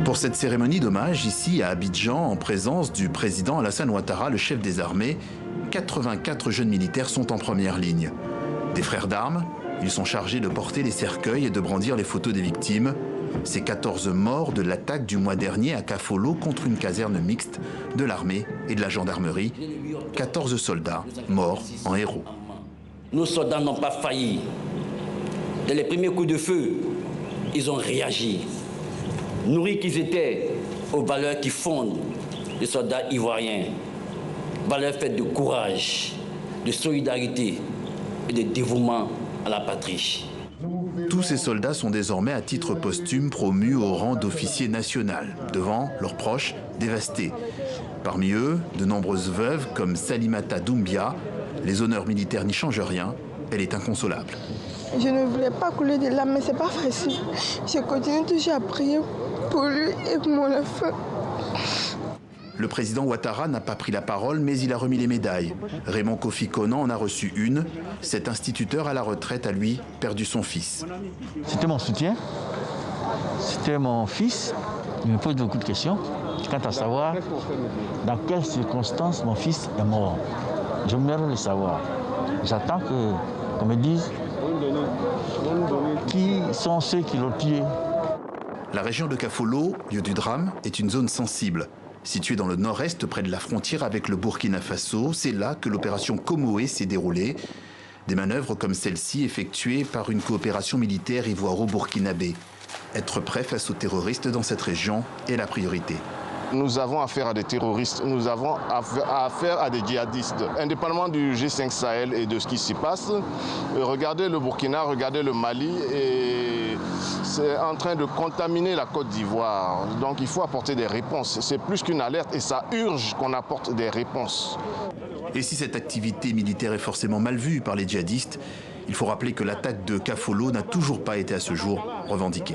Pour cette cérémonie d'hommage, ici à Abidjan, en présence du président Alassane Ouattara, le chef des armées, 84 jeunes militaires sont en première ligne. Des frères d'armes, ils sont chargés de porter les cercueils et de brandir les photos des victimes. Ces 14 morts de l'attaque du mois dernier à Kafolo contre une caserne mixte de l'armée et de la gendarmerie. 14 soldats morts en héros. Nos soldats n'ont pas failli. Dès les premiers coups de feu, ils ont réagi. Nourris qu'ils étaient aux valeurs qui fondent les soldats ivoiriens. Valeurs faites de courage, de solidarité et de dévouement à la patrie. Tous ces soldats sont désormais à titre posthume promus au rang d'officier national, devant leurs proches dévastés. Parmi eux, de nombreuses veuves comme Salimata Doumbia. Les honneurs militaires n'y changent rien, elle est inconsolable. Je ne voulais pas couler de larmes, mais ce n'est pas facile. Je continue toujours à prier pour lui et pour mon enfant. Le président Ouattara n'a pas pris la parole, mais il a remis les médailles. Raymond Kofi Konan en a reçu une. Cet instituteur à la retraite a, lui, perdu son fils. C'était mon soutien, c'était mon fils. Il me pose beaucoup de questions quant à savoir dans quelles circonstances mon fils est mort. Je meurs le savoir. J'attends qu'on me dise qui sont ceux qui l'ont tué. La région de Kafolo, lieu du drame, est une zone sensible. Située dans le nord-est, près de la frontière avec le Burkina Faso, c'est là que l'opération Comoé s'est déroulée. Des manœuvres comme celle-ci effectuées par une coopération militaire ivoiro-burkinabé. Être prêt face aux terroristes dans cette région est la priorité. Nous avons affaire à des terroristes, nous avons affaire à des djihadistes. Indépendamment du G5 Sahel et de ce qui s'y passe, regardez le Burkina, regardez le Mali, et c'est en train de contaminer la Côte d'Ivoire. Donc il faut apporter des réponses. C'est plus qu'une alerte et ça urge qu'on apporte des réponses. Et si cette activité militaire est forcément mal vue par les djihadistes, il faut rappeler que l'attaque de Kafolo n'a toujours pas été à ce jour revendiquée.